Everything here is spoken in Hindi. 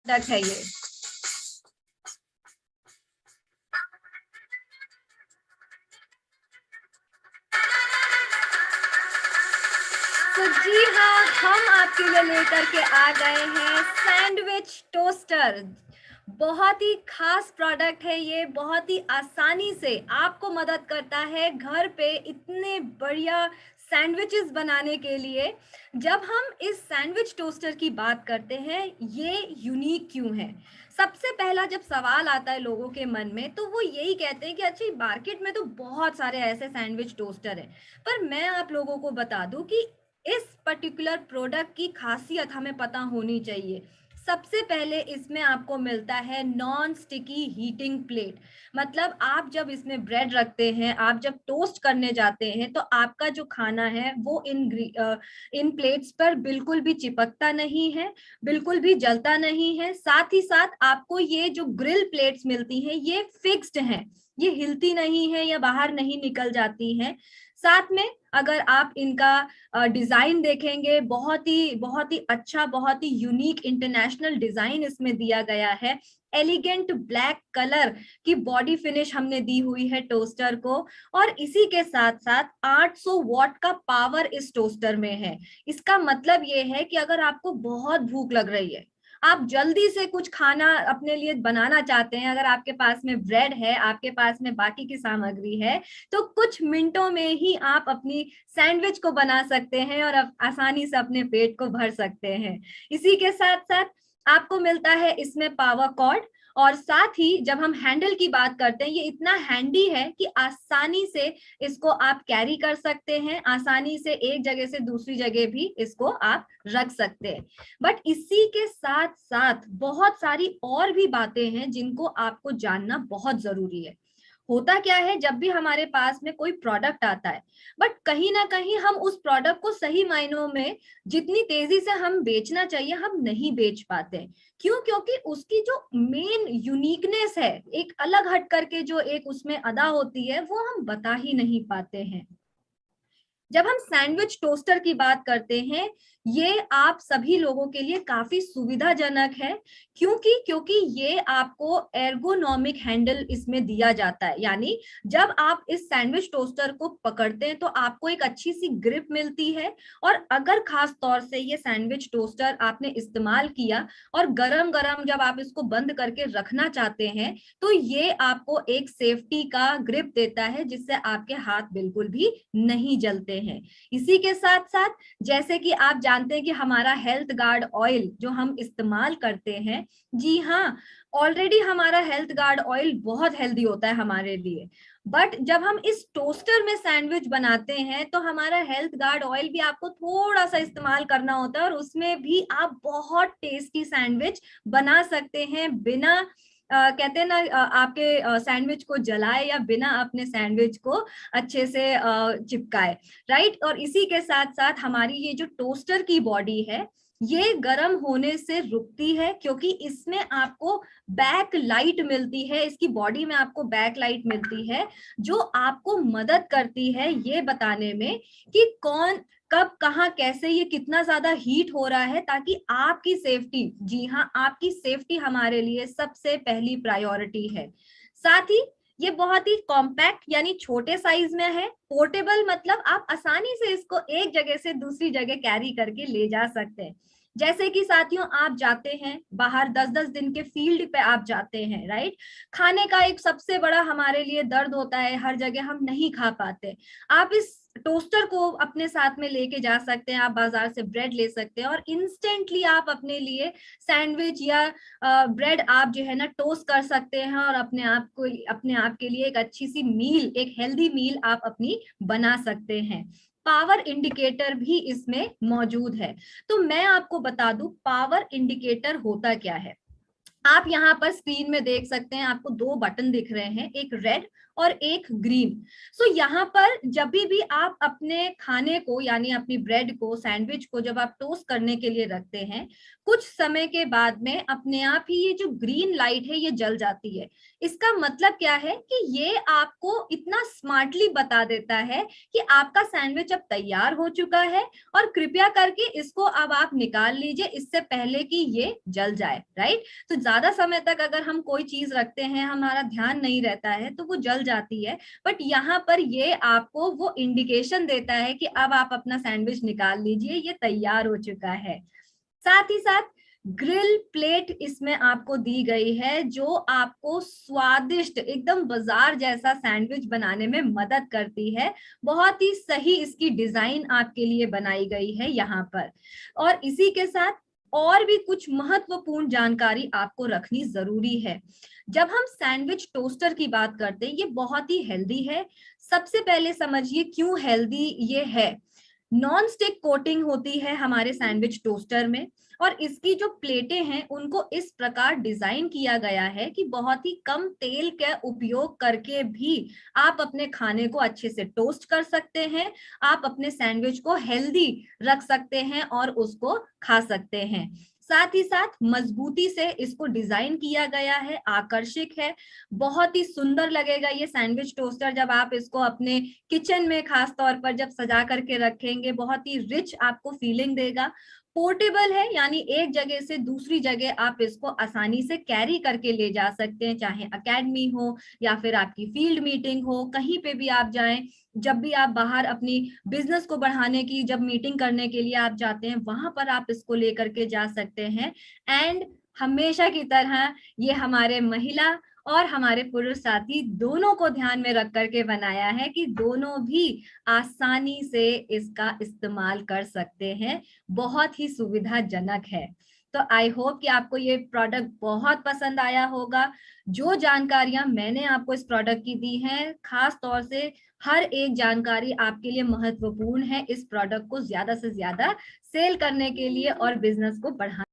प्रोडक्ट है ये। तो जी हाँ, हम आपके लिए लेकर के आ गए हैं सैंडविच टोस्टर। बहुत ही खास प्रोडक्ट है ये, बहुत ही आसानी से आपको मदद करता है घर पे इतने बढ़िया सैंडविचेस बनाने के लिए। जब हम इस सैंडविच टोस्टर की बात करते हैं, ये यूनिक क्यों है? सबसे पहला जब सवाल आता है लोगों के मन में, तो वो यही कहते हैं कि अच्छा, मार्केट में तो बहुत सारे ऐसे सैंडविच टोस्टर हैं। पर मैं आप लोगों को बता दूं कि इस पर्टिकुलर प्रोडक्ट की खासियत हमें पता होनी चाहिए। सबसे पहले इसमें आपको मिलता है नॉन स्टिकी हीटिंग प्लेट। मतलब आप जब इसमें ब्रेड रखते हैं, आप जब टोस्ट करने जाते हैं, तो आपका जो खाना है वो इन प्लेट्स पर बिल्कुल भी चिपकता नहीं है, बिल्कुल भी जलता नहीं है। साथ ही साथ आपको ये जो ग्रिल प्लेट्स मिलती हैं, ये फिक्स्ड हैं, ये हिलती नहीं है या बाहर नहीं निकल जाती हैं। साथ में अगर आप इनका डिजाइन देखेंगे, बहुत ही अच्छा, बहुत ही यूनिक इंटरनेशनल डिजाइन इसमें दिया गया है। एलिगेंट ब्लैक कलर की बॉडी फिनिश हमने दी हुई है टोस्टर को, और इसी के साथ साथ 800 वॉट का पावर इस टोस्टर में है। इसका मतलब ये है कि अगर आपको बहुत भूख लग रही है, आप जल्दी से कुछ खाना अपने लिए बनाना चाहते हैं, अगर आपके पास में ब्रेड है, आपके पास में बाकी की सामग्री है, तो कुछ मिनटों में ही आप अपनी सैंडविच को बना सकते हैं और आसानी से अपने पेट को भर सकते हैं। इसी के साथ साथ आपको मिलता है इसमें पावर कॉर्ड, और साथ ही जब हम हैंडल की बात करते हैं, ये इतना हैंडी है कि आसानी से इसको आप कैरी कर सकते हैं, आसानी से एक जगह से दूसरी जगह भी इसको आप रख सकते हैं। बट इसी के साथ साथ बहुत सारी और भी बातें हैं जिनको आपको जानना बहुत जरूरी है। होता क्या है, जब भी हमारे पास में कोई प्रोडक्ट आता है, बट कहीं ना कहीं हम उस प्रोडक्ट को सही मायनों में जितनी तेजी से हम बेचना चाहिए, हम नहीं बेच पाते। क्यों? क्योंकि उसकी जो मेन यूनिकनेस है, एक अलग हट करके जो एक उसमें अदा होती है, वो हम बता ही नहीं पाते हैं। जब हम सैंडविच टोस्टर की बात करते हैं, ये आप सभी लोगों के लिए काफी सुविधाजनक है। क्योंकि ये आपको एर्गोनॉमिक हैंडल इसमें दिया जाता है। यानी जब आप इस सैंडविच टोस्टर को पकड़ते हैं, तो आपको एक अच्छी सी ग्रिप मिलती है। और अगर खास तौर से ये सैंडविच टोस्टर आपने इस्तेमाल किया और गरम गरम जब आप इसको बंद करके रखना चाहते हैं, तो ये आपको एक सेफ्टी का ग्रिप देता है, जिससे आपके हाथ बिल्कुल भी नहीं जलते हैं। इसी के साथ साथ जैसे कि आप जानते हैं कि हमारा हेल्थ गार्ड ऑयल जो हम इस्तेमाल करते हैं, जी हाँ, ऑलरेडी हमारा हेल्थ गार्ड ऑयल बहुत हेल्दी होता है हमारे लिए। बट जब हम इस टोस्टर में सैंडविच बनाते हैं, तो हमारा हेल्थ गार्ड ऑयल भी आपको थोड़ा सा इस्तेमाल करना होता है, और उसमें भी आप बहुत टेस्टी सैंडविच बना सकते हैं, बिना कहते हैं ना, आपके सैंडविच को जलाए या बिना अपने सैंडविच को अच्छे से चिपकाए, राइट। और इसी के साथ साथ हमारी ये जो टोस्टर की बॉडी है, ये गर्म होने से रुकती है, क्योंकि इसमें आपको बैक लाइट मिलती है, इसकी बॉडी में आपको बैक लाइट मिलती है, जो आपको मदद करती है ये बताने में कि कौन कब कहाँ कैसे ये कितना ज्यादा हीट हो रहा है, ताकि आपकी सेफ्टी, जी हाँ, आपकी सेफ्टी हमारे लिए सबसे पहली प्रायोरिटी है। साथ ही ये बहुत ही कॉम्पैक्ट यानी छोटे साइज में है। पोर्टेबल मतलब आप आसानी से इसको एक जगह से दूसरी जगह कैरी करके ले जा सकते हैं। जैसे कि साथियों, आप जाते हैं बाहर 10-10 दिन के फील्ड पे आप जाते हैं, राइट। खाने का एक सबसे बड़ा हमारे लिए दर्द होता है, हर जगह हम नहीं खा पाते। आप इस टोस्टर को अपने साथ में लेके जा सकते हैं, आप बाजार से ब्रेड ले सकते हैं, और इंस्टेंटली आप अपने लिए सैंडविच या ब्रेड आप जो है ना टोस्ट कर सकते हैं, और अपने आप के लिए एक अच्छी सी मील, एक हेल्दी मील आप अपनी बना सकते हैं। पावर इंडिकेटर भी इसमें मौजूद है। तो मैं आपको बता दूं पावर इंडिकेटर होता क्या है। आप यहाँ पर स्क्रीन में देख सकते हैं, आपको दो बटन दिख रहे हैं, एक रेड और एक ग्रीन। सो यहाँ पर जब भी आप अपने खाने को यानी अपनी ब्रेड को, सैंडविच को जब आप टोस्ट करने के लिए रखते हैं, कुछ समय के बाद में अपने आप ही ये जो ग्रीन लाइट है ये जल जाती है। इसका मतलब क्या है कि ये आपको इतना स्मार्टली बता देता है कि आपका सैंडविच अब तैयार हो चुका है और कृपया करके इसको अब आप निकाल लीजिए इससे पहले कि ये जल जाए, राइट। तो ज्यादा समय तक अगर हम कोई चीज रखते हैं, हमारा ध्यान नहीं रहता है तो वो जल जाती है, बट यहाँ पर ये आपको वो इंडिकेशन देता है कि अब आप अपना सैंडविच निकाल लीजिए, ये तैयार हो चुका है। साथ ही साथ ग्रिल प्लेट इसमें आपको दी गई है जो आपको स्वादिष्ट एकदम बाजार जैसा सैंडविच बनाने में मदद करती है। बहुत ही सही इसकी डिजाइन आपके लिए बनाई गई है यहाँ पर। और इसी के साथ और भी कुछ महत्वपूर्ण जानकारी आपको रखनी जरूरी है। जब हम सैंडविच टोस्टर की बात करते हैं, ये बहुत ही हेल्दी है। सबसे पहले समझिए क्यों हेल्दी ये है। नॉन स्टिक कोटिंग होती है हमारे सैंडविच टोस्टर में, और इसकी जो प्लेटें हैं उनको इस प्रकार डिजाइन किया गया है कि बहुत ही कम तेल का उपयोग करके भी आप अपने खाने को अच्छे से टोस्ट कर सकते हैं, आप अपने सैंडविच को हेल्दी रख सकते हैं और उसको खा सकते हैं। साथ ही साथ मजबूती से इसको डिजाइन किया गया है, आकर्षक है, बहुत ही सुंदर लगेगा ये सैंडविच टोस्टर जब आप इसको अपने किचन में खास तौर पर जब सजा करके रखेंगे, बहुत ही रिच आपको फीलिंग देगा। पोर्टेबल है यानी एक जगह से दूसरी जगह आप इसको आसानी से कैरी करके ले जा सकते हैं, चाहे एकेडमी हो या फिर आपकी फील्ड मीटिंग हो, कहीं पे भी आप जाएं, जब भी आप बाहर अपनी बिजनेस को बढ़ाने की जब मीटिंग करने के लिए आप जाते हैं वहां पर आप इसको लेकर के जा सकते हैं। एंड हमेशा की तरह ये हमारे महिला और हमारे पुरुष साथी दोनों को ध्यान में रख करके बनाया है कि दोनों भी आसानी से इसका इस्तेमाल कर सकते हैं। बहुत ही सुविधाजनक है। तो आई होप कि आपको ये प्रोडक्ट बहुत पसंद आया होगा। जो जानकारियां मैंने आपको इस प्रोडक्ट की दी हैं, खास तौर से हर एक जानकारी आपके लिए महत्वपूर्ण है इस प्रोडक्ट को ज्यादा से ज्यादा सेल करने के लिए और बिजनेस को बढ़ाने